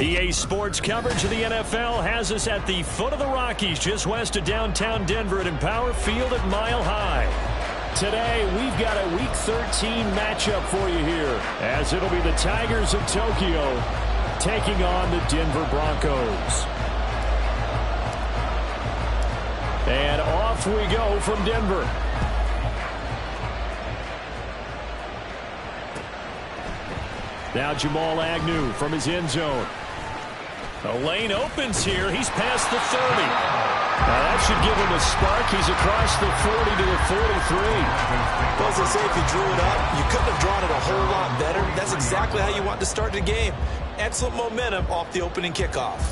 EA Sports coverage of the NFL has us at the foot of the Rockies, just west of downtown Denver at Empower Field at Mile High. Today, we've got a Week 13 matchup for you here, as it'll be the Tigers of Tokyo taking on the Denver Broncos. And off we go from Denver. Now Jamal Agnew from his end zone. The lane opens here. He's past the 30. Now that should give him a spark. He's across the 40 to the 43. Well, as they say, if you drew it up, you couldn't have drawn it a whole lot better. That's exactly how you want to start the game. Excellent momentum off the opening kickoff.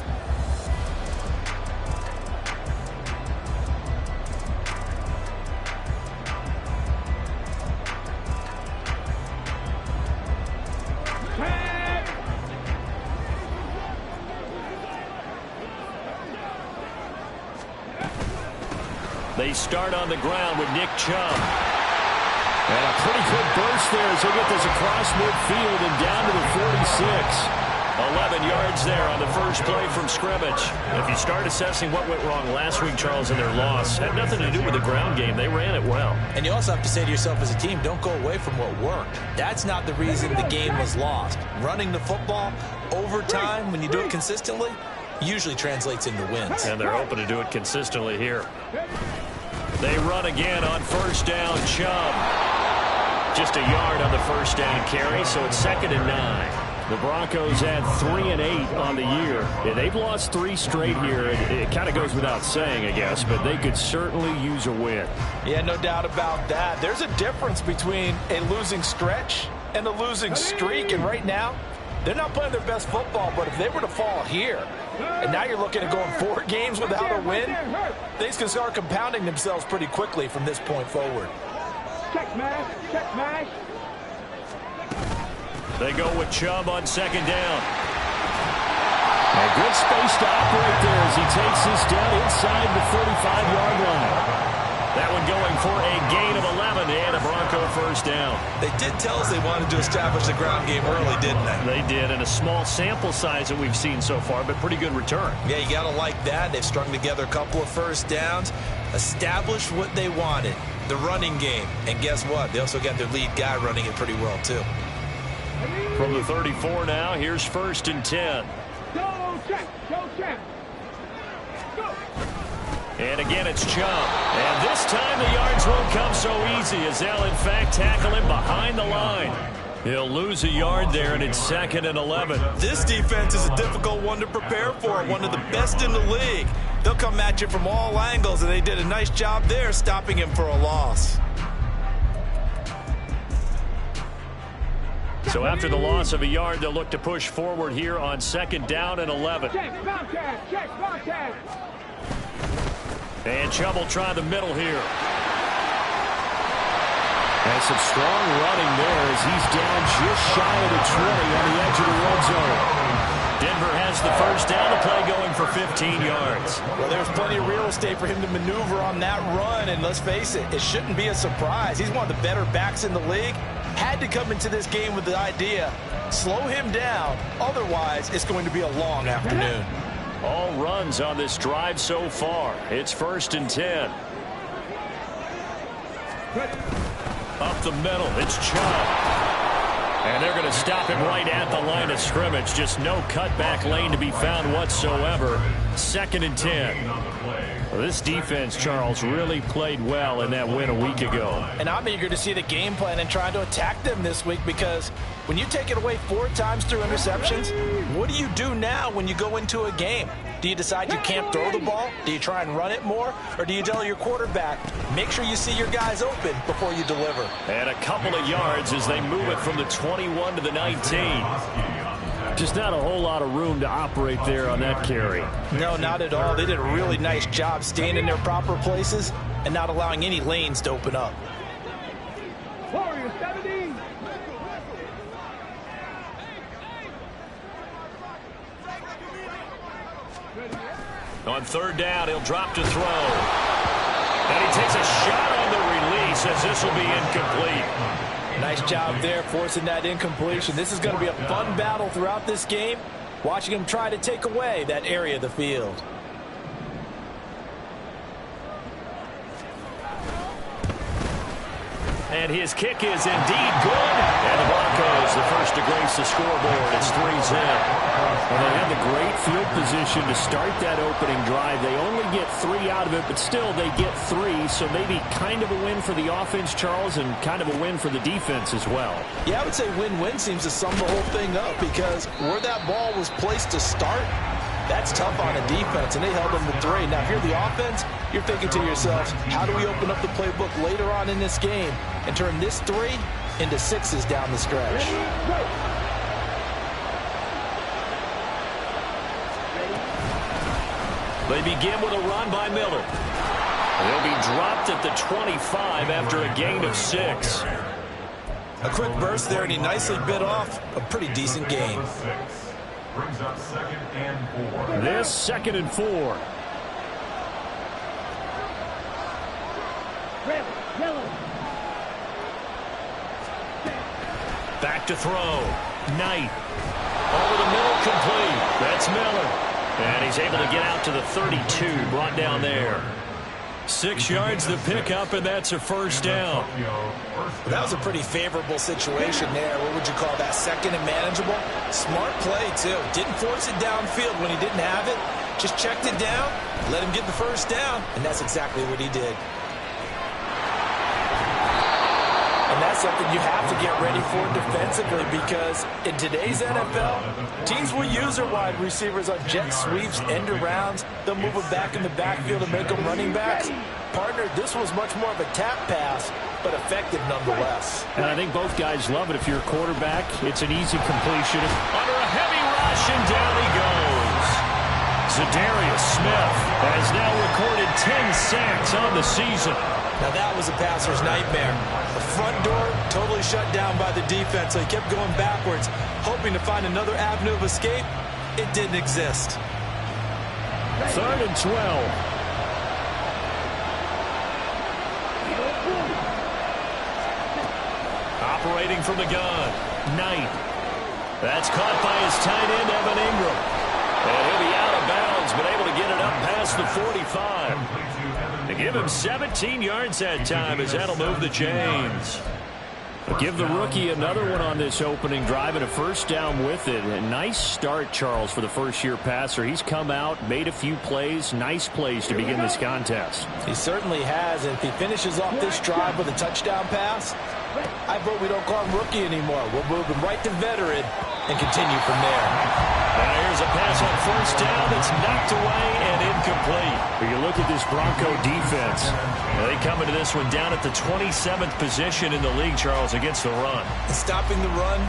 They start on the ground with Nick Chubb. And a pretty quick burst there as he'll get this across midfield and down to the 46. 11 yards there on the first play from scrimmage. If you start assessing what went wrong last week, Charles, in their loss, had nothing to do with the ground game. They ran it well. And you also have to say to yourself as a team, don't go away from what worked. That's not the reason the game was lost. Running the football over time, when you do it consistently, usually translates into wins. And they're hoping to do it consistently here. They run again on first down. Chubb. Just a yard on the first down carry, so it's 2nd and 9. The Broncos had 3 and 8 on the year. Yeah, they've lost 3 straight here. It kind of goes without saying, I guess, but they could certainly use a win. Yeah, no doubt about that. There's a difference between a losing stretch and a losing streak, and right now, they're not playing their best football, but if they were to fall here, and now you're looking at going 4 games without a win, things can start compounding themselves pretty quickly from this point forward. Check smash, check smash. They go with Chubb on 2nd down. A good space to operate there as he takes this down inside the 35-yard line. That one going for a gain of 11 and a Bronco first down. They did tell us they wanted to establish the ground game early, didn't they? They did, and a small sample size that we've seen so far, but pretty good return. Yeah, you got to like that. They've strung together a couple of first downs, established what they wanted, the running game. And guess what? They also got their lead guy running it pretty well, too. From the 34 now, here's 1st and 10. Go check, go check. Go. And again, it's Chubb. And this time the yards won't come so easy as they'll, in fact, tackle him behind the line. He'll lose a yard there, and it's 2nd and 11. This defense is a difficult one to prepare for, one of the best in the league. They'll come at you from all angles, and they did a nice job there stopping him for a loss. So after the loss of a yard, they'll look to push forward here on 2nd down and 11. Check contact, check contact. And Chubb will try the middle here. And some strong running there as he's down just shy of the 20 on the edge of the red zone. Denver has the first down, the play going for 15 yards. Well, there's plenty of real estate for him to maneuver on that run, and let's face it, it shouldn't be a surprise. He's one of the better backs in the league. Had to come into this game with the idea, slow him down, otherwise it's going to be a long afternoon. All runs on this drive so far. It's 1st and 10. Up the middle, it's Chubb. And they're going to stop him right at the line of scrimmage. Just no cutback lane to be found whatsoever. 2nd and 10. Well, this defense, Charles, really played well in that win a week ago. And I'm eager to see the game plan and trying to attack them this week, because when you take it away 4 times through interceptions, what do you do now when you go into a game? Do you decide you can't throw the ball? Do you try and run it more? Or do you tell your quarterback, make sure you see your guys open before you deliver? And a couple of yards as they move it from the 21 to the 19. Just not a whole lot of room to operate there on that carry. No, not at all. They did a really nice job staying in their proper places and not allowing any lanes to open up. Warriors 17. On 3rd down, he'll drop to throw. And he takes a shot on the release as this will be incomplete. Nice job there forcing that incompletion. This is going to be a fun battle throughout this game. watching him try to take away that area of the field. And his kick is indeed good. And the Broncos, the first to grace the scoreboard. It's 3-0. Well, they had the great field position to start that opening drive. They only get 3 out of it, but still they get 3. So maybe kind of a win for the offense, Charles, and kind of a win for the defense as well. Yeah, I would say win-win seems to sum the whole thing up, because where that ball was placed to start, that's tough on the defense, and they held them to 3. Now, if you're the offense, you're thinking to yourselves, how do we open up the playbook later on in this game and turn this 3 into 6s down the stretch? They begin with a run by Miller. They'll be dropped at the 25 after a gain of 6. A quick burst there, and he nicely bit off a pretty decent gain. Brings up 2nd and 4. This 2nd and 4. Back to throw. Knight. Over the middle, complete. That's Miller. And he's able to get out to the 32, brought down there. 6 yards to pick up, and that's a first down. That was a pretty favorable situation there. What would you call that? 2nd and manageable? Smart play, too. Didn't force it downfield when he didn't have it. Just checked it down, let him get the first down, and that's exactly what he did. And that's something you have to get ready for defensively, because in today's NFL, teams will use their wide receivers on jet sweeps, end arounds. They'll move them back in the backfield and make them running backs. Partner, this was much more of a tap pass, but effective nonetheless. And I think both guys love it. If you're a quarterback, it's an easy completion. Under a heavy rush, and down he goes. Za'Darius Smith has now recorded 10 sacks on the season. Now that was a passer's nightmare. The front door totally shut down by the defense, so he kept going backwards, hoping to find another avenue of escape. It didn't exist. 3rd and 12. Operating from the gun. Knight. That's caught by his tight end, Evan Ingram. And he'll be out of bounds, but able to get it up past the 45. To give him 17 yards that time, as that'll move the chains. Give the rookie another one on this opening drive and a first down with it. A nice start, Charles, for the first-year passer. He's come out, made a few plays, nice plays to begin this contest. He certainly has, and if he finishes off this drive with a touchdown pass, I vote we don't call him rookie anymore. We'll move him right to veteran and continue from there. Now here's a pass on first down that's knocked away and incomplete. When you look at this Bronco defense, they come into this one down at the 27th position in the league, Charles, against the run. And stopping the run,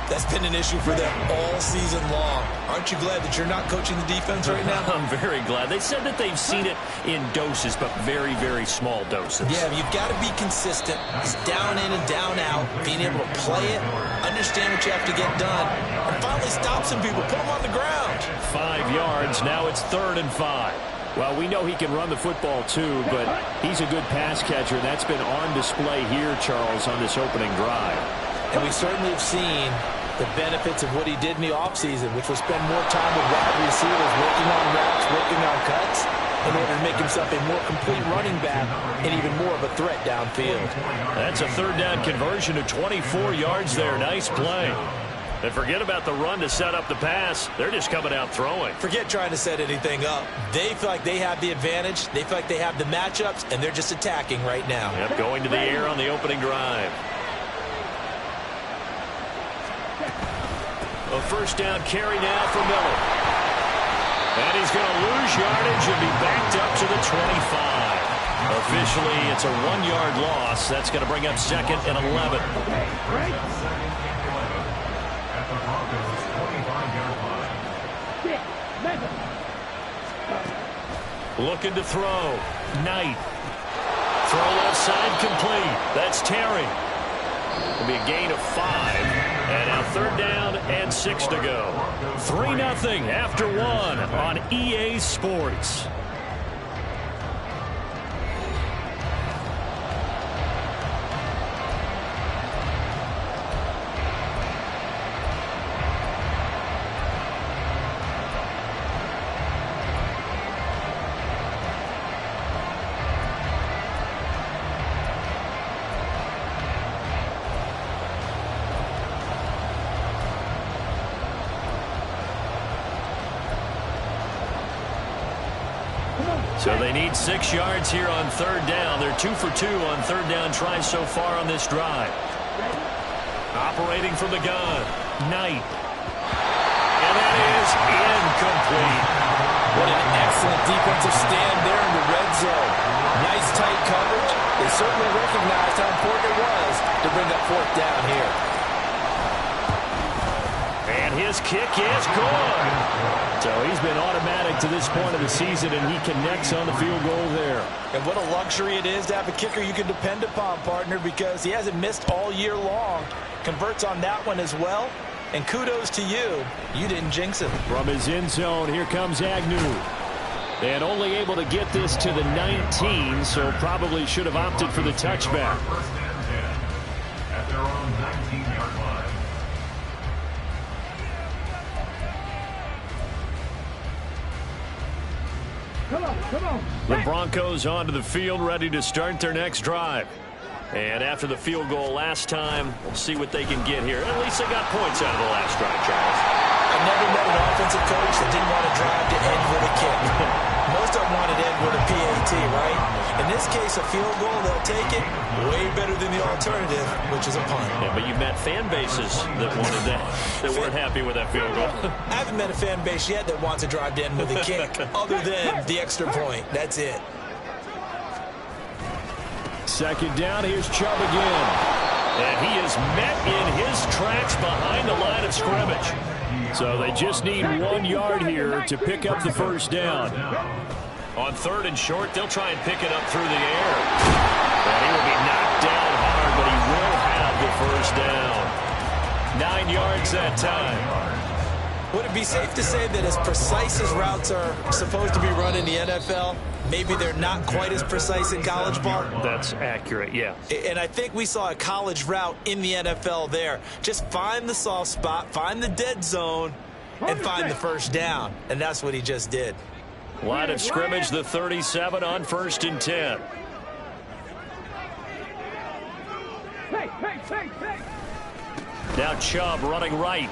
that's been an issue for them all season long. Aren't you glad that you're not coaching the defense right now? I'm very glad. They said that they've seen it in doses, but very, very small doses. Yeah, you've got to be consistent. It's down in and down out, being able to play it, understand what you have to get done, and finally stop some people, put them on the ground. 5 yards. Now it's 3rd and 5. well, we know he can run the football too, but he's a good pass catcher, and that's been on display here, Charles, on this opening drive. And we certainly have seen the benefits of what he did in the offseason, which was spend more time with wide receivers, working on routes, working on cuts, in order to make himself a more complete running back and even more of a threat downfield. That's a third down conversion of 24 yards there. Nice play. And forget about the run to set up the pass. They're just coming out throwing. Forget trying to set anything up. They feel like they have the advantage. They feel like they have the matchups, and they're just attacking right now. Yep, going to the air on the opening drive. A first down carry now for Miller. And he's going to lose yardage and be backed up to the 25. Officially, it's a 1-yard loss. That's going to bring up 2nd and 11. Looking to throw. Knight. Throw left side complete. That's Terry. It'll be a gain of 5. And now 3rd down and 6 to go. 3-0 after 1 on EA Sports. So they need 6 yards here on third down. They're 2 for 2 on third down tries so far on this drive. Operating from the gun, Knight. And that is incomplete. What an excellent defensive stand there in the red zone. Nice tight coverage. They certainly recognized how important it was to bring that fourth down here. And his kick is good. So he's been automatic to this point of the season, and he connects on the field goal there. And what a luxury it is to have a kicker you can depend upon, partner, because he hasn't missed all year long. Converts on that one as well. And kudos to you. You didn't jinx him. From his end zone, here comes Agnew. And only able to get this to the 19, so probably should have opted for the touchback. First and 10 at their own 19-yard line. Come on. The Broncos onto the field, ready to start their next drive. And after the field goal last time, we'll see what they can get here. At least they got points out of the last drive, Charles. I've never met an offensive coach that didn't want to drive to end with a kick. Most of them wanted to end with a PAT, right? In this case, a field goal, they'll take it. Way better than the alternative, which is a punt. Yeah, but you met fan bases that wanted that, that weren't happy with that field goal. I haven't met a fan base yet that wants to drive to end with a kick, other than the extra point. That's it. Second down, here's Chubb again. And he is met in his tracks behind the line of scrimmage. So they just need 1 yard here to pick up the first down. On third and short, they'll try and pick it up through the air. And he will be knocked down hard, but he will have the first down. 9 yards that time. Would it be safe to say that as precise as routes are supposed to be run in the NFL, maybe they're not quite as precise in college ball? That's accurate, yeah. And I think we saw a college route in the NFL there. Just find the soft spot, find the dead zone, and find the first down. And that's what he just did. Line of scrimmage, the 37 on first and 10. Now Chubb running right.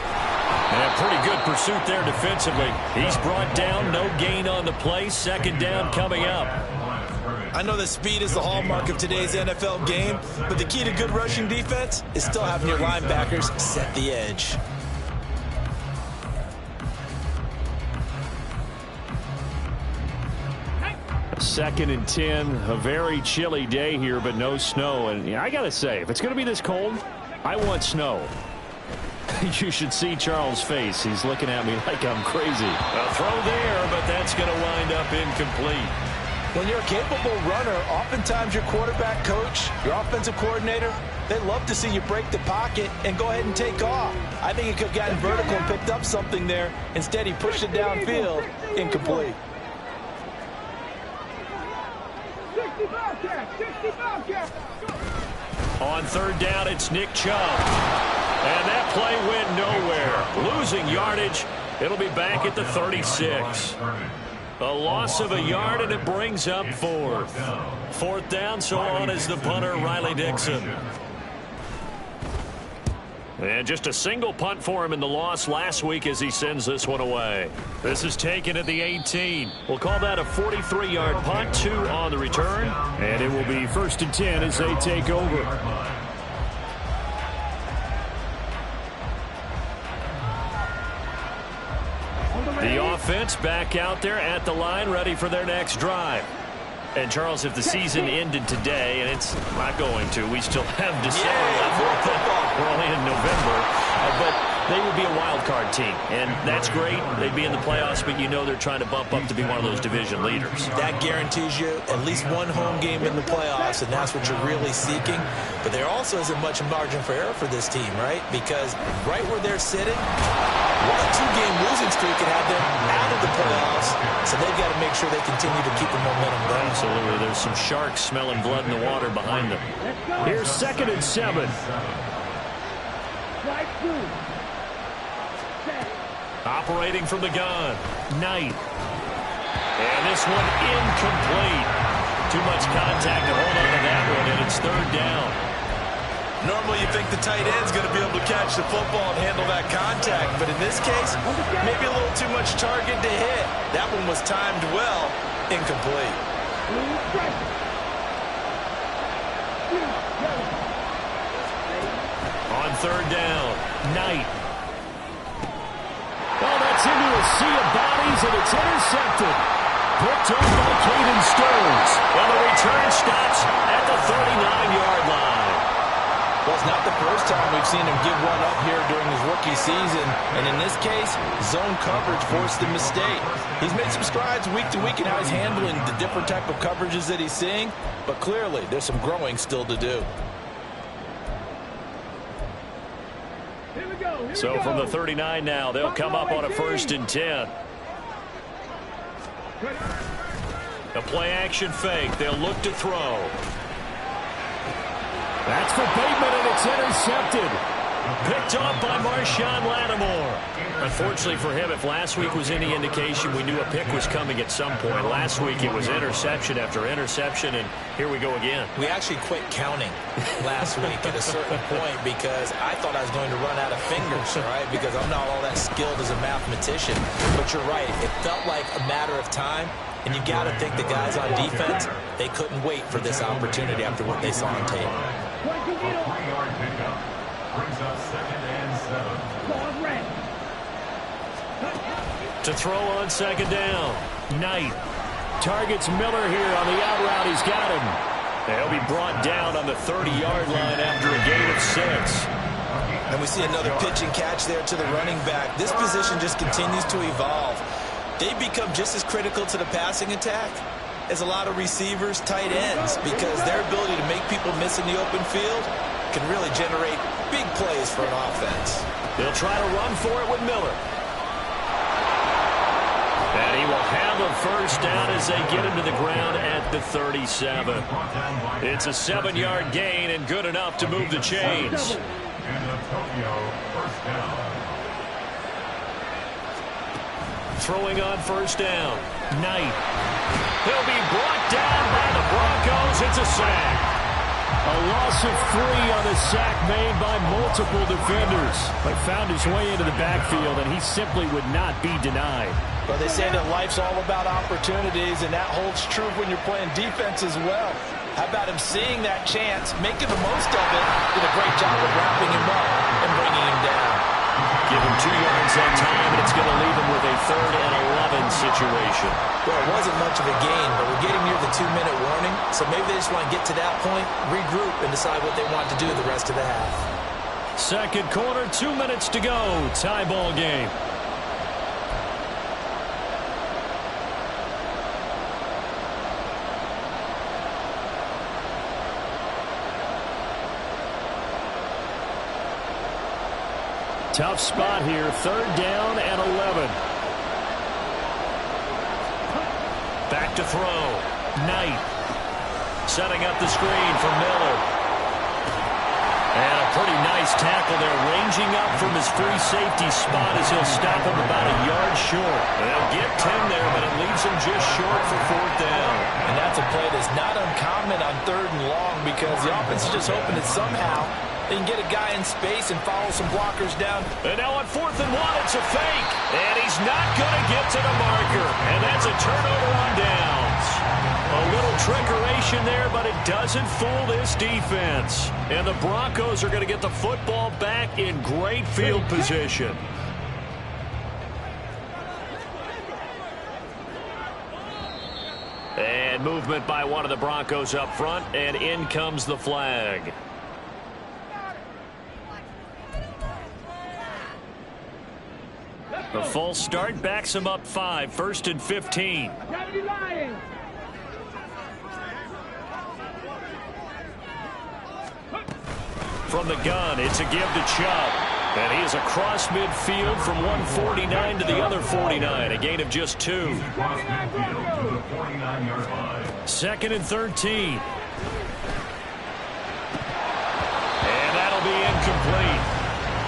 And pretty good pursuit there defensively. He's brought down, no gain on the play. Second down coming up. I know that speed is the hallmark of today's NFL game, but the key to good rushing defense is still having your linebackers set the edge. Second and 10, a very chilly day here, but no snow. And I got to say, if it's going to be this cold, I want snow. You should see Charles' face. He's looking at me like I'm crazy. A throw there, but that's going to wind up incomplete. When you're a capable runner, oftentimes your quarterback coach, your offensive coordinator, they love to see you break the pocket and go ahead and take off. I think he could have gotten vertical and picked up something there. Instead, he pushed it downfield. Incomplete. 65 catch. On third down, it's Nick Chubb. And that play went nowhere. Losing yardage. It'll be back at the 36. A loss of a yard, and it brings up fourth. Fourth down, so on is the punter, Riley Dixon. And just a single punt for him in the loss last week as he sends this one away. This is taken at the 18. We'll call that a 43-yard punt, 2 on the return. And it will be first and 10 as they take over. The offense back out there at the line, ready for their next drive. And, Charles, if the season ended today, and it's not going to, we still have December left. We're only in November. But they would be a wild card team, and that's great. They'd be in the playoffs, but you know they're trying to bump up to be one of those division leaders. That guarantees you at least one home game in the playoffs, and that's what you're really seeking. But there also isn't much margin for error for this team, right? Because right where they're sitting, a 2-game losing streak could have them out of the playoffs, so they've got to make sure they continue to keep the momentum going. Absolutely. There's some sharks smelling blood in the water behind them. Here's second and 7. Operating from the gun, Knight. And this one incomplete. Too much contact to hold on to that one, and it's third down. Normally you think the tight end's going to be able to catch the football and handle that contact, but in this case, maybe a little too much target to hit. That one was timed well, Incomplete. On third down, Knight. Oh, that's into a sea of bodies, and it's intercepted. Picked up by Caden Stearns. Well, the return stops at the 39-yard line. Well, it's not the first time we've seen him give one up here during his rookie season. And in this case, zone coverage forced the mistake. He's made some strides week to week in how he's handling the different type of coverages that he's seeing. But clearly, there's some growing still to do. So from the 39 now, they'll come up on a 1st and 10. A play-action fake. They'll look to throw. That's for Bateman, and it's intercepted. Picked off by Marshawn Lattimore. Unfortunately for him, if last week was any indication, we knew a pick was coming at some point. Last week it was interception after interception, and here we go again. We actually quit counting last week at a certain point because I thought I was going to run out of fingers, right? Because I'm not all that skilled as a mathematician. But you're right. It felt like a matter of time. And you got to think the guys on defense, they couldn't wait for this opportunity after what they saw on tape. A 3-yard pickup brings up 2nd and 7. To throw on 2nd down, Knight targets Miller here on the out route. He's got him. He'll be brought down on the 30-yard line after a gain of 6. And we see another pitch and catch there to the running back. This position just continues to evolve. They become just as critical to the passing attack as a lot of receivers, tight ends, because their ability to make people miss in the open field can really generate big plays for an offense. They'll try to run for it with Miller. And he will have a 1st down as they get him to the ground at the 37. It's a 7-yard gain and good enough to move the chains. And the Tokyo 1st down. Throwing on 1st down, Knight. He'll be brought down by the Broncos. It's a sack. A loss of 3 on the sack made by multiple defenders. But found his way into the backfield, and he simply would not be denied. Well, they say that life's all about opportunities, and that holds true when you're playing defense as well. How about him seeing that chance, making the most of it, did a great job of wrapping him up and bringing him down. Give him 2 yards that time, and it's going to leave him with a 3rd and 11 situation. Well, it wasn't much of a gain, but we're getting near the 2-minute warning, so maybe they just want to get to that point, regroup, and decide what they want to do the rest of the half. 2nd quarter, 2 minutes to go. Tie ball game. Tough spot here, 3rd down and 11. Back to throw. Knight setting up the screen for Miller. And a pretty nice tackle there, ranging up from his free safety spot as he'll stop him about a yard short. They'll get 10 there, but it leaves him just short for 4th down. And that's a play that's not uncommon on 3rd and long because the offense is just hoping that somehow they can get a guy in space and follow some blockers down. And now on 4th and 1, it's a fake. And he's not going to get to the marker. And that's a turnover on downs. A little trickeration there, but it doesn't fool this defense. And the Broncos are going to get the football back in great field position. And movement by one of the Broncos up front, and in comes the flag. The false start backs him up 5, 1st and 15. From the gun, it's a give to Chubb. And he is across midfield from 149 to the other 49. A gain of just 2. 2nd and 13. And that'll be incomplete.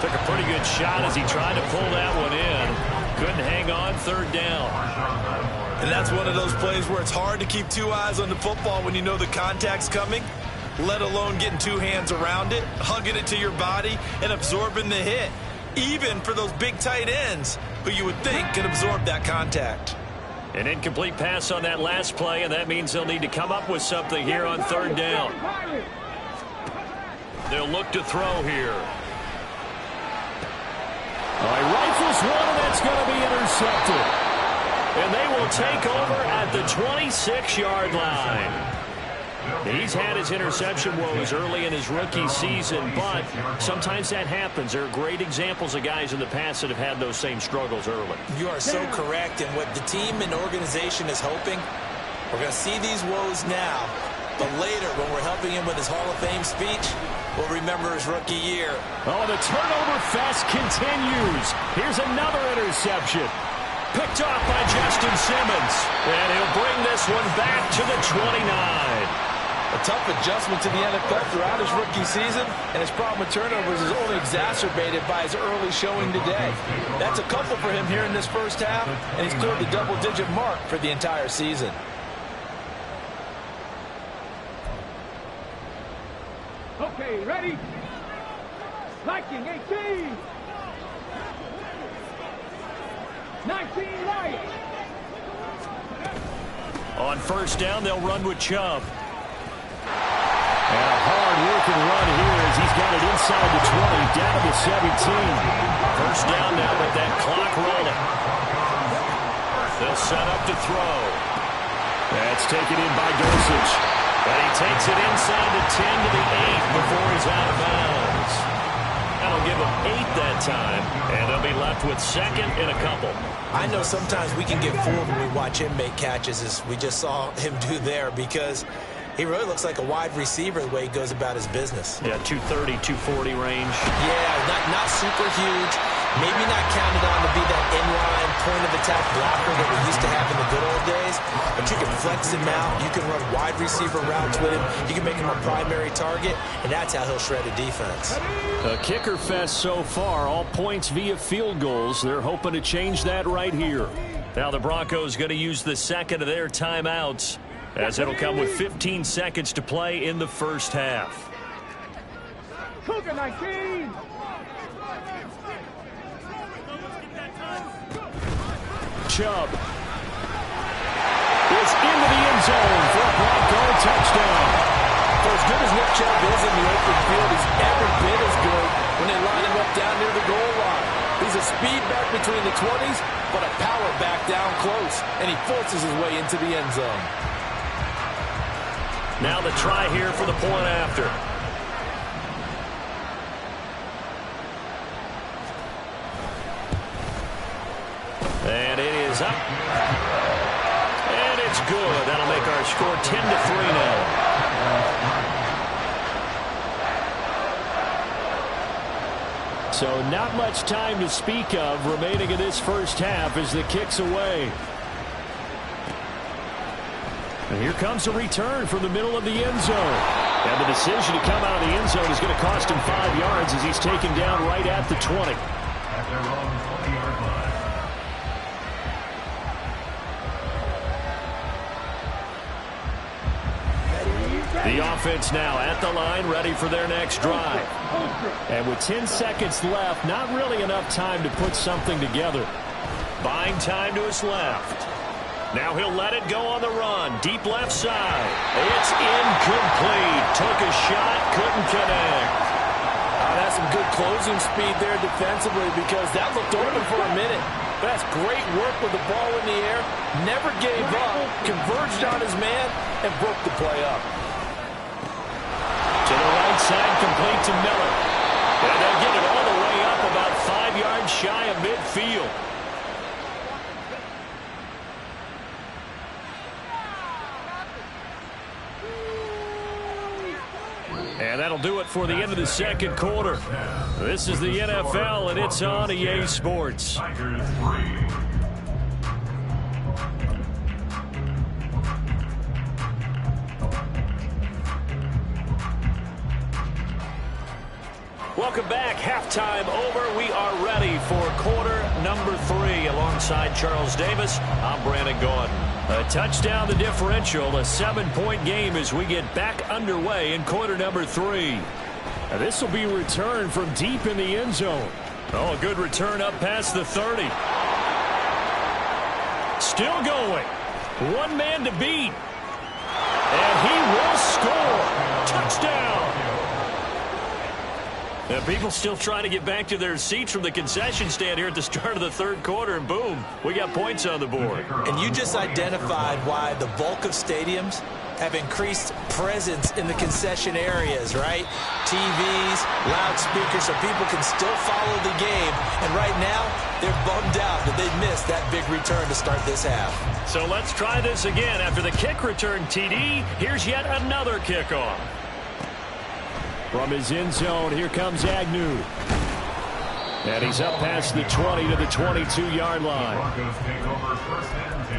Took a pretty good shot as he tried to pull that one in. Couldn't hang on, 3rd down. And that's one of those plays where it's hard to keep 2 eyes on the football when you know the contact's coming, let alone getting 2 hands around it, hugging it to your body, and absorbing the hit. Even for those big tight ends who you would think could absorb that contact. An incomplete pass on that last play, and that means they'll need to come up with something here on third down. They'll look to throw here. Rifles one, and that's going to be intercepted. And they will take over at the 26-yard line. He's had his interception woes early in his rookie season, but sometimes that happens. There are great examples of guys in the past that have had those same struggles early. You are so correct, and what the team and organization is hoping, we're going to see these woes now, but later when we're helping him with his Hall of Fame speech, we'll remember his rookie year. Oh, the turnover fest continues. Here's another interception. Picked off by Justin Simmons, and he'll bring this one back to the 29. A tough adjustment to the NFL throughout his rookie season, and his problem with turnovers is only exacerbated by his early showing today. That's a couple for him here in this first half, and he's cleared the double-digit mark for the entire season. Okay, ready? Liking 18. 19 right. On first down, they'll run with Chubb. And a hard-working run here as he's got it inside the 20, down to the 17. First down now with that clock rolling. They'll set up to throw. That's taken in by Dosage. But he takes it inside the 10 to the 8 before he's out of bounds. That'll give him 8 that time, and they'll be left with second and a couple. I know sometimes we can get fooled when we watch him make catches, as we just saw him do there, because he really looks like a wide receiver the way he goes about his business. Yeah, 230, 240 range. Yeah, not super huge. Maybe not counted on to be that inline point-of-attack blocker that we used to have in the good old days. But you can flex him out. You can run wide receiver routes with him. You can make him a primary target, and that's how he'll shred a defense. A kicker fest so far. All points via field goals. They're hoping to change that right here. Now the Broncos going to use the second of their timeouts, as it'll come with 15 seconds to play in the first half. Cougar 19. Chubb is into the end zone for a Bronco touchdown. For as good as Nick Chubb is in the open field, he's every bit as good when they line him up down near the goal line. He's a speed back between the 20s, but a power back down close, and he forces his way into the end zone. Now the try here for the point after. And it is up. And it's good. That'll make our score 10-3 now. So not much time to speak of remaining in this first half as the kick's away. And here comes a return from the middle of the end zone. And the decision to come out of the end zone is going to cost him 5 yards as he's taken down right at the 20. At their own 20-yard line. The offense now at the line, ready for their next drive. And with 10 seconds left, not really enough time to put something together. Buying time to his left. Now he'll let it go on the run. Deep left side. It's incomplete. Took a shot, couldn't connect. That's some good closing speed there defensively, because that looked open for a minute. But that's great work with the ball in the air. Never gave up. Converged on his man and broke the play up. To the right side, complete to Miller. And they'll get it all the way up about 5 yards shy of midfield. And that'll do it for the end of the second quarter. This is the NFL, and it's on EA Sports. Tigers 3. Welcome back. Halftime over. We are ready for quarter number 3. Alongside Charles Davis, I'm Brandon Gordon. A touchdown, the differential, a 7-point game as we get back underway in quarter number 3. Now this will be returned from deep in the end zone. Oh, a good return up past the 30. still going. One man to beat. And he will score. Touchdown. And people still trying to get back to their seats from the concession stand here at the start of the third quarter, and boom, we got points on the board. And you just identified why the bulk of stadiums have increased presence in the concession areas, right? TVs, loudspeakers, so people can still follow the game. And right now, they're bummed out that they missed that big return to start this half. So let's try this again. After the kick return TD, here's yet another kickoff. From his end zone, here comes Agnew. And he's up past the 20 to the 22-yard line. Broncos take over first and 10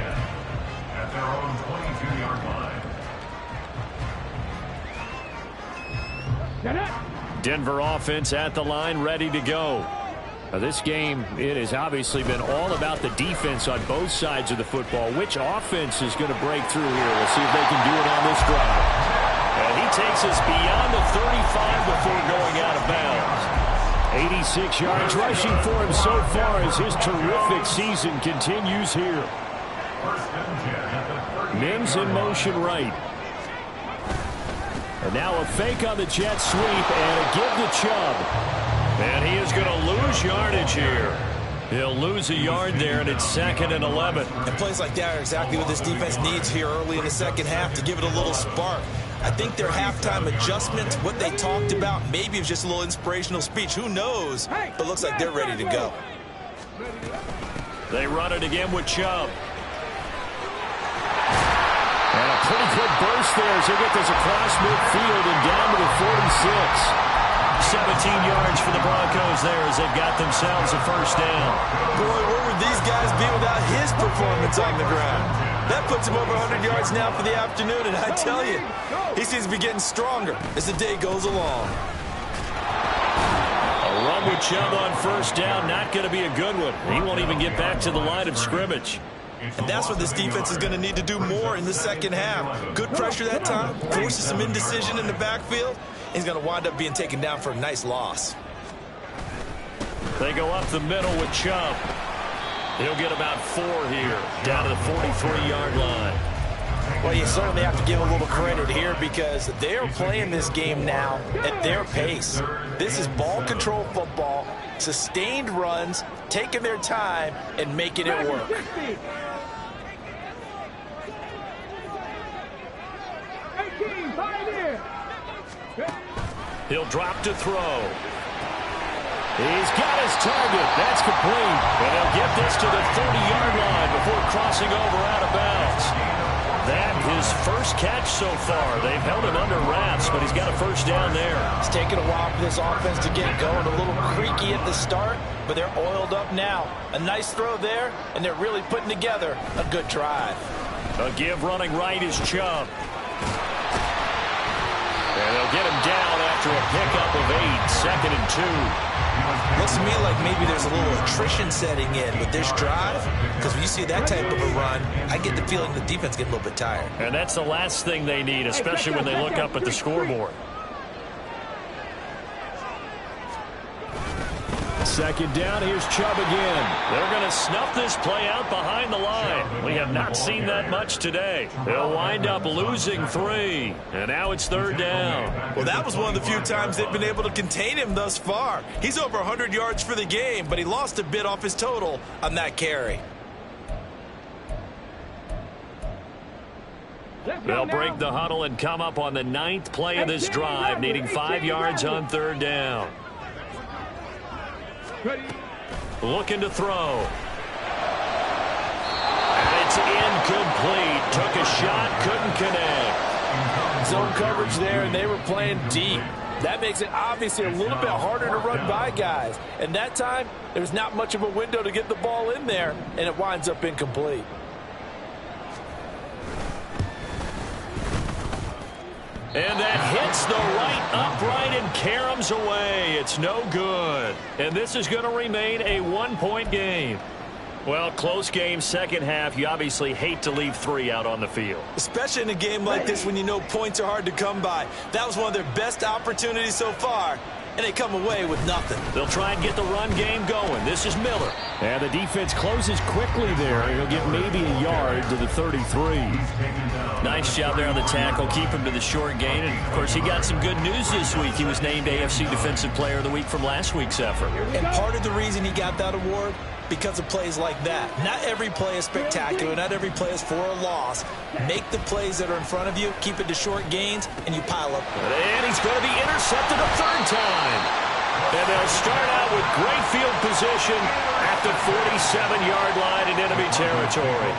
at their own 22-yard line. Denver offense at the line, ready to go. Now this game, it has obviously been all about the defense on both sides of the football. Which offense is going to break through here? We'll see if they can do it on this drive. And he takes us beyond the 35 before going out of bounds. 86 yards rushing for him so far as his terrific season continues here. Mims in motion right. And now a fake on the jet sweep and a give to Chubb. And he is going to lose yardage here. He'll lose a yard there, and it's 2nd and 11. And plays like that are exactly what this defense needs here early in the second half to give it a little spark. I think their halftime adjustment, what they talked about, maybe it was just a little inspirational speech. Who knows? But looks like they're ready to go. They run it again with Chubb. And a pretty good burst there as he gets this across midfield and down to the 46. 17 yards for the Broncos there as they've got themselves a first down. Boy, where would these guys be without his performance on the ground? That puts him over 100 yards now for the afternoon, and I tell you, he seems to be getting stronger as the day goes along. A run with Chubb on first down, not going to be a good one. He won't even get back to the line of scrimmage. And that's what this defense is going to need to do more in the second half. Good pressure that time, forces some indecision in the backfield. He's going to wind up being taken down for a nice loss. They go up the middle with Chubb. He'll get about 4 here, down to the 43-yard line. Well, you certainly have to give a little credit here because they're playing this game now at their pace. This is ball control football, sustained runs, taking their time, and making it work. He'll drop to throw. He's got his target. That's complete. And he'll get this to the 30-yard line before crossing over out of bounds. That his first catch so far. They've held him under wraps, but he's got a first down there. It's taken a while for this offense to get going. A little creaky at the start, but they're oiled up now. A nice throw there, and they're really putting together a good drive. A give running right is Chubb. And they'll get him down after a pickup of 8, 2nd and 2. Looks to me like maybe there's a little attrition setting in with this drive, because when you see that type of a run, I get the feeling the defense gets a little bit tired. And that's the last thing they need, especially when they look up at the scoreboard. 2nd down, here's Chubb again. They're going to snuff this play out behind the line. We have not seen that much today. They'll wind up losing 3, and now it's 3rd down. Well, that was one of the few times they've been able to contain him thus far. He's over 100 yards for the game, but he lost a bit off his total on that carry. They'll break the huddle and come up on the 9th play of this drive, needing 5 yards on 3rd down. Looking to throw. And it's incomplete. Took a shot, couldn't connect. Zone coverage there, and they were playing deep. That makes it obviously a little bit harder to run by guys. And that time, there was not much of a window to get the ball in there, and it winds up incomplete. And that hits the right upright and caroms away. It's no good. And this is going to remain a 1-point game. Well, close game, second half. You obviously hate to leave 3 out on the field. Especially in a game like this when you know points are hard to come by. That was one of their best opportunities so far, and they come away with nothing. They'll try and get the run game going. This is Miller. And the defense closes quickly there. He'll get maybe a yard to the 33. Nice job there on the tackle. Keep him to the short gain. And, of course, he got some good news this week. He was named AFC Defensive Player of the Week from last week's effort. And part of the reason he got that award, because of plays like that. Not every play is spectacular. Not every play is for a loss. Make the plays that are in front of you, keep it to short gains, and you pile up. And he's going to be intercepted a third time. And they'll start out with great field position at the 47-yard line in enemy territory.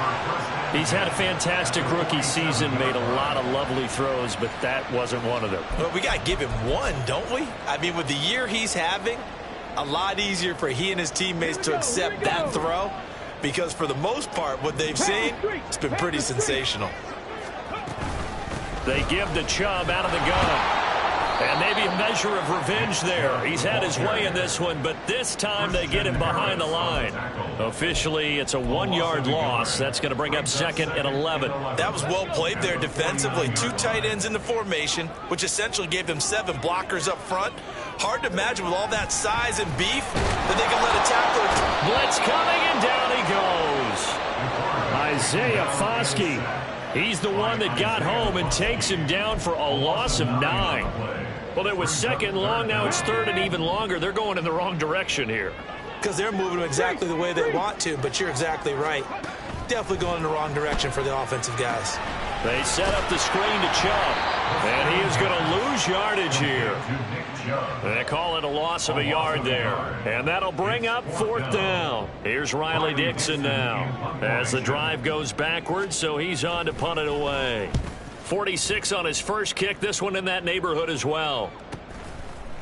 He's had a fantastic rookie season, made a lot of lovely throws, but that wasn't one of them. Well, we got to give him one, don't we? I mean, with the year he's having, a lot easier for he and his teammates to accept that throw, because for the most part, what they've seen, it's been pretty sensational. They give the Chubb out of the gun. And maybe a measure of revenge there. He's had his way in this one, but this time they get him behind the line. Officially, it's a 1-yard loss. That's going to bring up second and 11. That was well played there defensively. 2 tight ends in the formation, which essentially gave them 7 blockers up front. Hard to imagine with all that size and beef that they can let a tackler. Blitz coming, and down he goes. Isaiah Foskey. He's the one that got home and takes him down for a loss of 9. Well, it was second long. Now it's third and even longer. They're going in the wrong direction here. Because they're moving exactly the way they want to, but you're exactly right. Definitely going in the wrong direction for the offensive guys. They set up the screen to Chubb, and he is going to lose yardage here. They call it a loss of a yard there, and that'll bring up 4th down. Here's Riley Dixon now as the drive goes backwards, so he's on to punt it away. 46 on his first kick, this one in that neighborhood as well.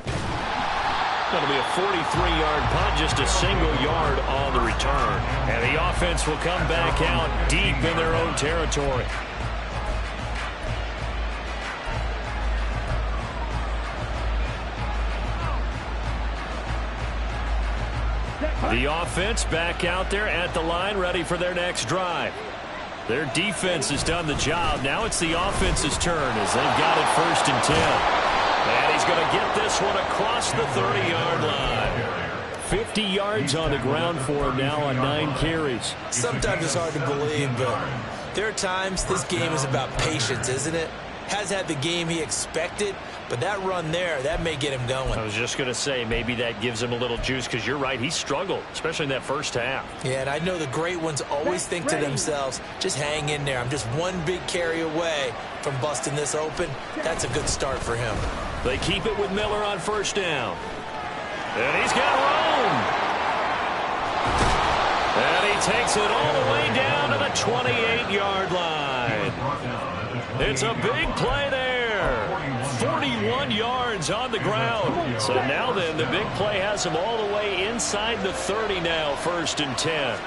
Going to be a 43-yard punt, just a single yard on the return. And the offense will come back out deep in their own territory. The offense back out there at the line, ready for their next drive. Their defense has done the job. Now it's the offense's turn as they've got it 1st and 10. And he's going to get this one across the 30-yard line. 50 yards on the ground for him now on 9 carries. Sometimes it's hard to believe, but there are times this game is about patience, isn't it? Has had the game he expected, but that run there, that may get him going. I was just going to say, maybe that gives him a little juice, because you're right, he struggled, especially in that first half. Yeah, and I know the great ones always think to themselves, just hang in there. I'm just one big carry away from busting this open. That's a good start for him. They keep it with Miller on 1st down. And he's got room. And he takes it all the way down to the 28-yard line. It's a big play there. 41 yards on the ground. So now then, the big play has him all the way inside the 30 now, 1st and 10.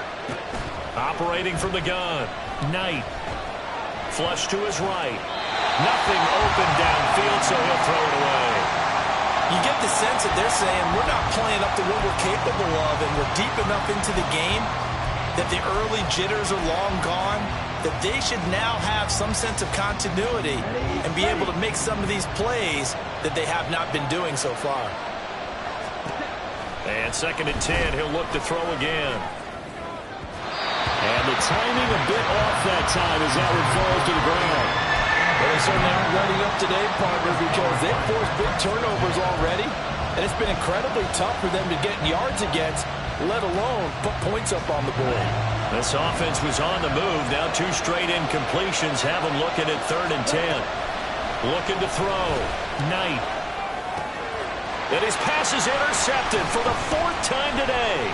Operating from the gun. Knight. Flush to his right. Nothing open downfield, so he'll throw it away. You get the sense that they're saying we're not playing up to what we're capable of, and we're deep enough into the game that the early jitters are long gone, that they should now have some sense of continuity and be able to make some of these plays that they have not been doing so far. And 2nd and 10, he'll look to throw again. And the timing a bit off that time as that one falls to the ground. Well, they certainly aren't running up today, partner, because they've forced big turnovers already, and it's been incredibly tough for them to get yards against, let alone put points up on the board. This offense was on the move. Now 2 straight incompletions have them looking at 3rd and 10. Looking to throw. Knight. And his pass is intercepted for the 4th time today.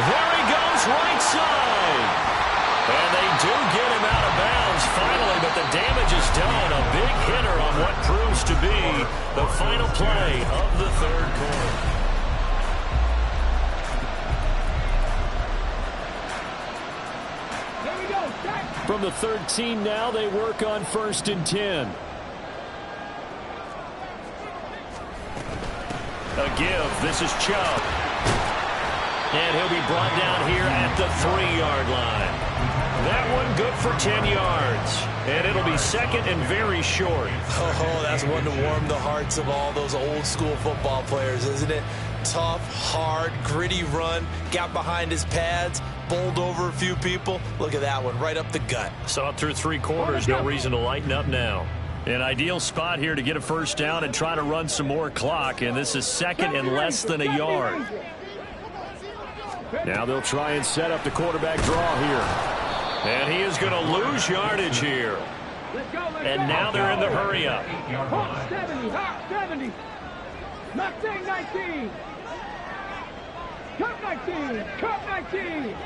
There he goes, right side. And they do get him out of bounds finally, but the damage is done. A big hitter on what proves to be the final play of the 3rd quarter. From the 13 now, they work on 1st and 10. A give. This is Chubb. And he'll be brought down here at the 3-yard line. That one good for 10 yards. And it'll be second and very short. Oh, that's one to warm the hearts of all those old school football players, isn't it? Tough, hard, gritty run, got behind his pads, bowled over a few people. Look at that one, right up the gut. Saw it through 3 quarters, no reason to lighten up now. An ideal spot here to get a first down and try to run some more clock, and this is second and less than a yard. Now they'll try and set up the quarterback draw here. And he is going to lose yardage here. And now they're in the hurry up. 70, hot 70. Not saying 19. Cut 19. Cut 19.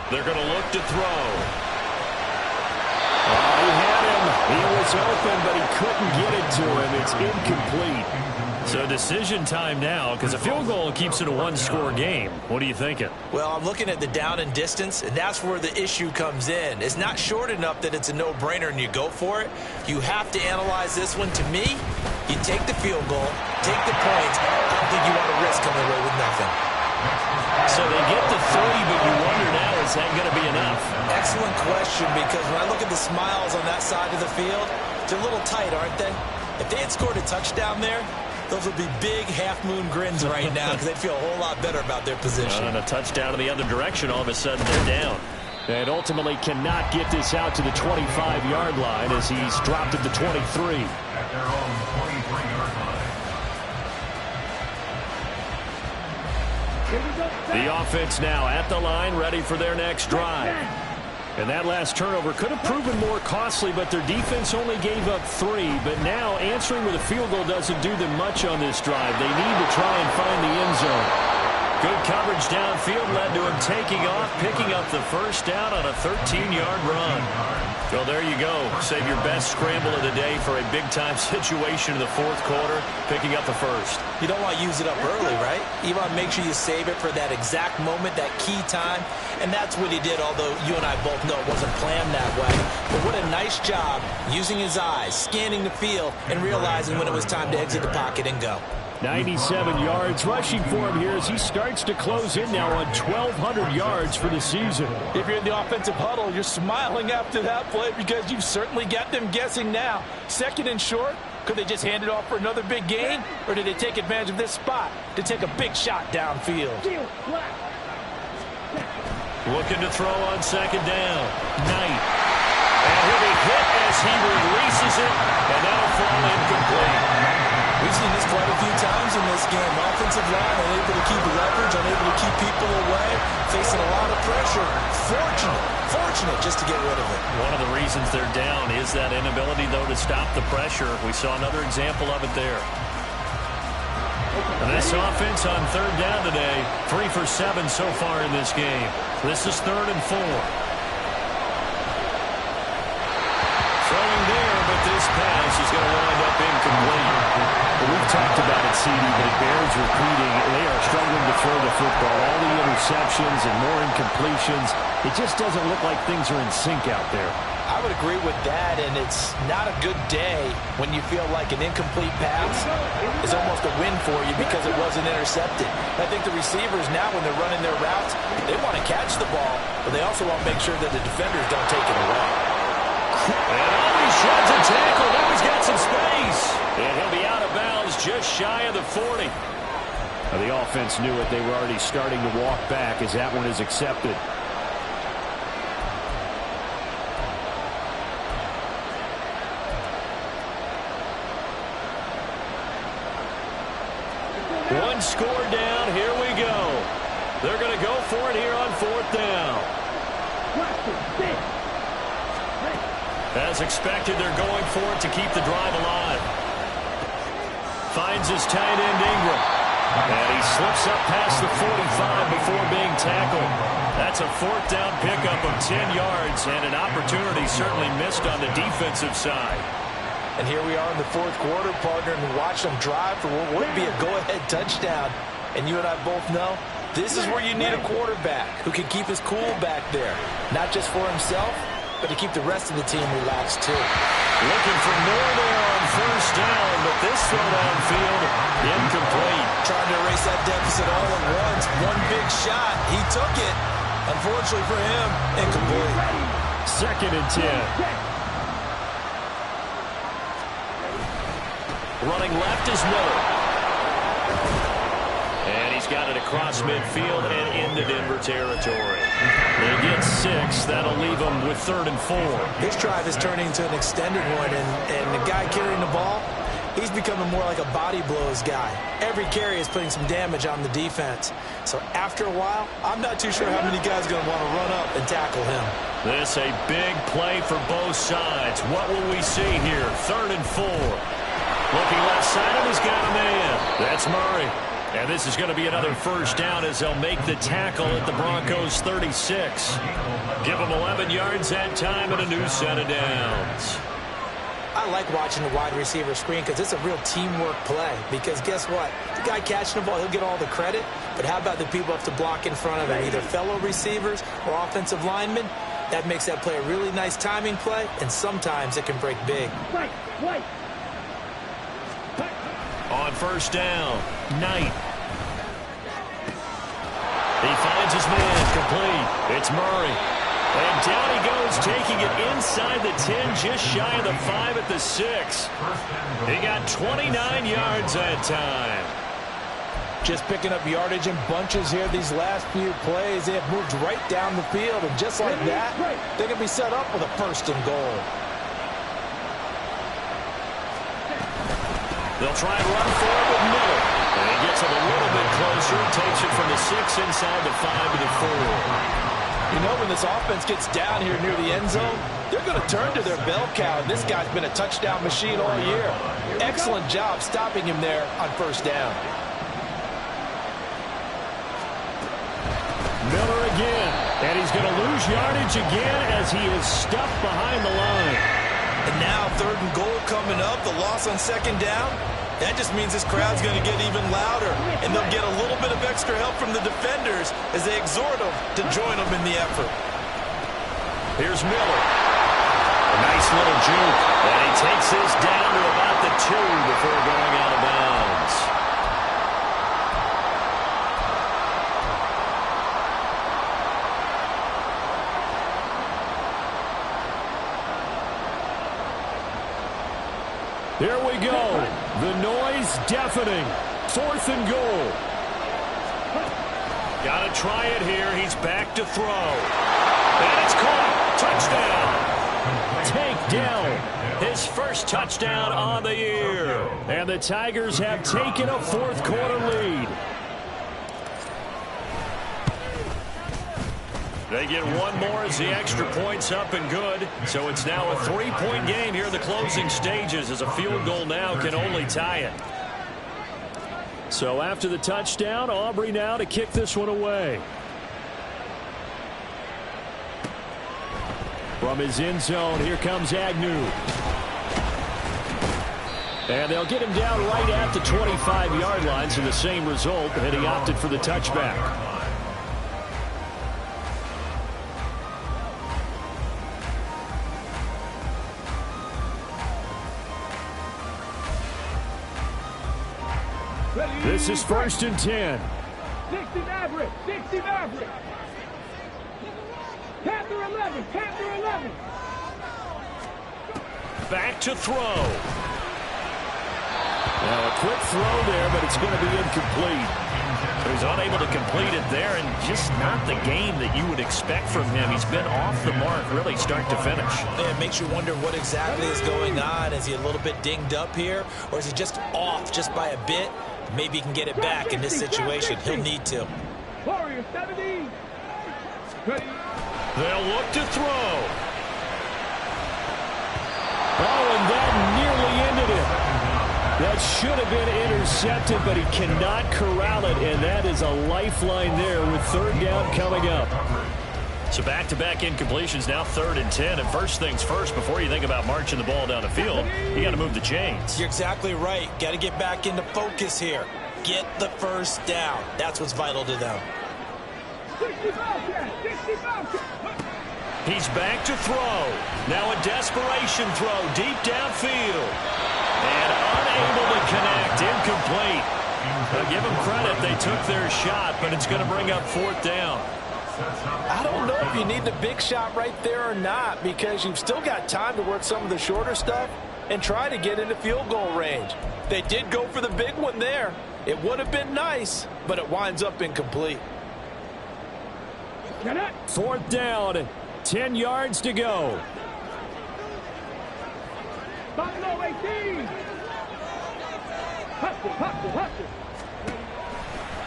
They're going to look to throw. He had him. He was open, but he couldn't get it to him. It's incomplete. So decision time now, because a field goal keeps it a 1-score game. What are you thinking? Well, I'm looking at the down and distance, and that's where the issue comes in. It's not short enough that it's a no-brainer and you go for it. You have to analyze this one. To me, you take the field goal, take the points. I don't think you want to risk coming away with nothing. So they get the 3, but you wonder now, is that going to be enough? Excellent question, because when I look at the smiles on that side of the field, they're a little tight, aren't they? If they had scored a touchdown there, those would be big half-moon grins right now because they'd feel a whole lot better about their position. And a touchdown in the other direction, all of a sudden they're down. And ultimately cannot get this out to the 25-yard line as he's dropped at the 23. At their own 23-yard line. The offense now at the line, ready for their next drive. And that last turnover could have proven more costly, but their defense only gave up 3. But now answering with a field goal doesn't do them much on this drive. They need to try and find the end zone. Good coverage downfield led to him taking off, picking up the first down on a 13-yard run. Well, there you go. Save your best scramble of the day for a big-time situation in the 4th quarter, picking up the first. You don't want to use it up early, right? You want to make sure you save it for that exact moment, that key time. And that's what he did, although you and I both know it wasn't planned that way. But what a nice job using his eyes, scanning the field, and realizing when it was time to exit the pocket and go. 97 yards rushing for him here as he starts to close in now on 1,200 yards for the season. If you're in the offensive huddle, you're smiling after that play because you've certainly got them guessing now. Second and short, could they just hand it off for another big gain? Or did they take advantage of this spot to take a big shot downfield? Looking to throw on second down. Knight. And he'll be hit as he releases it, and that'll fall incomplete. We've seen this quite a few times in this game. Offensive line unable to keep leverage, unable to keep people away, facing a lot of pressure. Fortunate just to get rid of it. One of the reasons they're down is that inability, though, to stop the pressure. We saw another example of it there. And this offense on 3rd down today, 3 for 7 so far in this game. This is 3rd and 4. Throwing there, but this pass is going to wind up incomplete. We've talked about it, CD, but it bears repeating. They are struggling to throw the football. All the interceptions and more incompletions. It just doesn't look like things are in sync out there. I would agree with that, and it's not a good day when you feel like an incomplete pass is almost a win for you because it wasn't intercepted. I think the receivers now, when they're running their routes, they want to catch the ball, but they also want to make sure that the defenders don't take it away. And he sheds a tackle. Now he's got some space. And he'll be out of bounds just shy of the 40. Now the offense knew it. They were already starting to walk back as that one is accepted. One score down. Here we go. They're going to go for it here on 4th down. As expected, they're going for it to keep the drive alive. Finds his tight end Ingram. And he slips up past the 45 before being tackled. That's a 4th down pickup of 10 yards and an opportunity certainly missed on the defensive side. And here we are in the 4th quarter, partner, and watch them drive for what would be a go-ahead touchdown. And you and I both know this is where you need a quarterback who can keep his cool back there. Not just for himself, but to keep the rest of the team relaxed too. Looking for more there on 1st down, but this throw downfield, incomplete. Trying to erase that deficit all at once. One big shot. He took it, Unfortunately for him, incomplete. 2nd and 10. Running left is Miller. And he's got it across midfield and into Denver territory. They get 6. That'll leave them with 3rd and 4. This drive is turning into an extended one, and the guy carrying the ball, he's becoming more like a body blows guy. Every carry is putting some damage on the defense. So after a while, I'm not too sure how many guys are going to want to run up and tackle him. This a big play for both sides. What will we see here? 3rd and 4. Looking left side of, he's got a man. That's Murray. And this is going to be another 1st down as they'll make the tackle at the Broncos 36. Give them 11 yards that time and a new set of downs. I like watching the wide receiver screen because it's a real teamwork play. Because guess what? The guy catching the ball, he'll get all the credit. But how about the people have to block in front of him, either fellow receivers or offensive linemen? That makes that play a really nice timing play, and sometimes it can break big. Wait. On 1st down, Knight. He finds his man, complete. It's Murray. And down he goes, taking it inside the 10, just shy of the 5 at the 6. He got 29 yards that time. Just picking up yardage in bunches here these last few plays. They have moved right down the field, and just like that, they can be set up with a 1st and goal. They'll try and run forward with Miller. And he gets it a little bit closer. Takes it from the 6 inside the 5 to the 4. You know, when this offense gets down here near the end zone, they're going to turn to their bell cow. This guy's been a touchdown machine all year. Excellent job stopping him there on 1st down. Miller again. And he's going to lose yardage again as he is stuffed behind the line. And now 3rd and goal coming up, the loss on 2nd down. That just means this crowd's going to get even louder, and they'll get a little bit of extra help from the defenders as they exhort them to join them in the effort. Here's Miller. A nice little juke. And he takes this down to about the 2 before going out of bounds. Here we go. The noise deafening. 4th and goal. Got to try it here. He's back to throw. And it's caught. Touchdown. Takedown. His first touchdown on the year. And the Tigers have taken a 4th quarter lead. They get one more as the extra point's up and good. So it's now a 3-point game here in the closing stages as a field goal now can only tie it. So after the touchdown, Aubrey now to kick this one away. From his end zone, here comes Agnew. And they'll get him down right at the 25-yard line, so the same result, and he opted for the touchback. This is 1st and 10. 60 Maverick. 60 Maverick. Panther 11. Panther 11. Back to throw. Now a quick throw there, but it's going to be incomplete. So he's unable to complete it there, and just not the game that you would expect from him. He's been off the mark really start to finish. Yeah, it makes you wonder what exactly is going on. Is he a little bit dinged up here, or is he just off just by a bit? Maybe he can get it back in this situation. He'll need to. Warrior 70. They'll look to throw. Oh, and that nearly ended it. That should have been intercepted, but he cannot corral it, and that is a lifeline there with 3rd down coming up. So back-to-back incompletions, now 3rd and 10. And first things first, before you think about marching the ball down the field, you got to move the chains. You're exactly right. Got to get back into focus here. Get the 1st down. That's what's vital to them. 60 Bobcat. 60 Bobcat. He's back to throw. Now a desperation throw deep downfield. And unable to connect. Incomplete. Give them credit. They took their shot, but it's going to bring up 4th down. I don't know if you need the big shot right there or not, because you've still got time to work some of the shorter stuff and try to get into field goal range. They did go for the big one there. It would have been nice, but it winds up incomplete. 4th down, 10 yards to go. Buffalo 18. Hustle.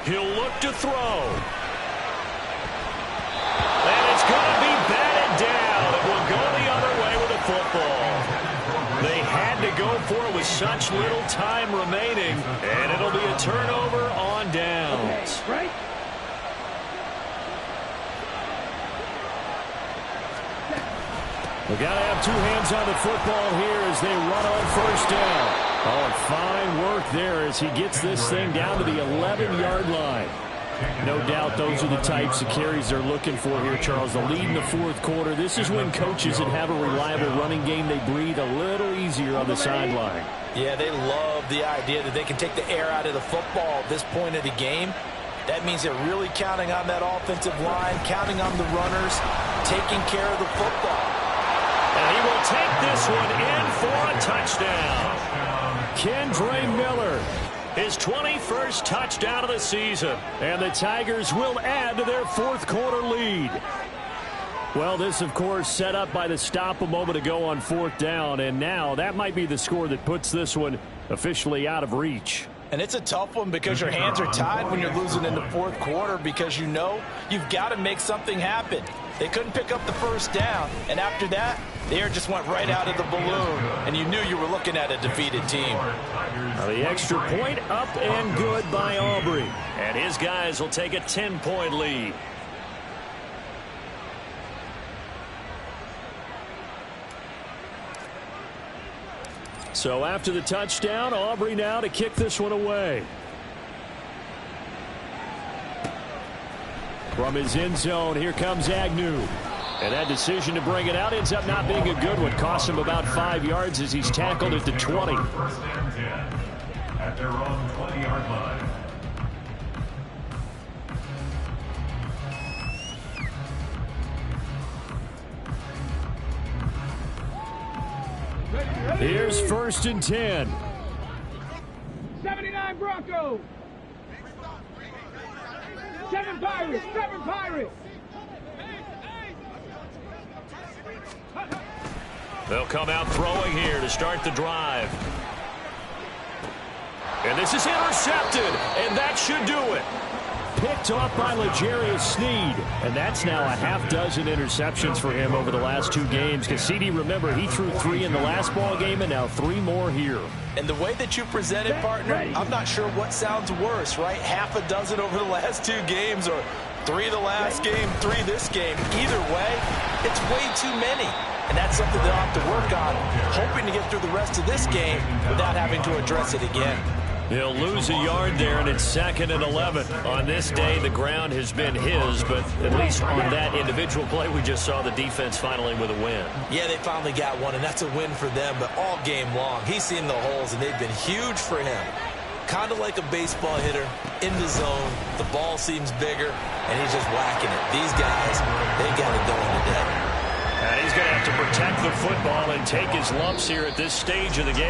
He'll look to throw. And it's going to be batted down. It will go the other way with the football. They had to go for it with such little time remaining, and it'll be a turnover on downs. Right? We got to have 2 hands on the football here as they run on 1st down. Oh, and fine work there as he gets this thing down to the 11-yard line. No doubt those are the types of carries they're looking for here, Charles. The lead in the 4th quarter. This is when coaches that have a reliable running game, they breathe a little easier on the sideline. Yeah, they love the idea that they can take the air out of the football at this point of the game. That means they're really counting on that offensive line, counting on the runners, taking care of the football. And he will take this one in for a touchdown. Kendre Miller. His 21st touchdown of the season. And the Tigers will add to their 4th quarter lead. Well, this, of course, set up by the stop a moment ago on 4th down. And now that might be the score that puts this one officially out of reach. And it's a tough one because your hands are tied when you're losing in the 4th quarter, because you know you've got to make something happen. They couldn't pick up the 1st down, and after that, the air just went right out of the balloon, and you knew you were looking at a defeated team. The extra point up and good by Aubrey. And his guys will take a 10-point lead. So after the touchdown, Aubrey now to kick this one away. From his end zone, here comes Agnew. And that decision to bring it out ends up not being a good one. Costs him about 5 yards as he's tackled at the 20. 1st and 10 at their own 20-yard line. Here's 1st and 10. 79 Broncos. 7 Pirates. They'll come out throwing here to start the drive. And this is intercepted, and that should do it. Picked off by L'Jarius Sneed. And that's now a half dozen interceptions for him over the last 2 games. Cassidy, remember, he threw 3 in the last ball game and now 3 more here. And the way that you present it, partner, I'm not sure what sounds worse, right? Half a dozen over the last 2 games, or 3 the last game, 3 this game. Either way, it's way too many. And that's something they'll have to work on, hoping to get through the rest of this game without having to address it again. He'll lose a yard there, and it's 2nd and 11. On this day, the ground has been his, but at least on that individual play, we just saw the defense finally with a win. Yeah, they finally got one, and that's a win for them, but all game long, he's seen the holes, and they've been huge for him. Kind of like a baseball hitter, in the zone, the ball seems bigger, and he's just whacking it. These guys, they got it going today. And he's going to have to protect the football and take his lumps here at this stage of the game.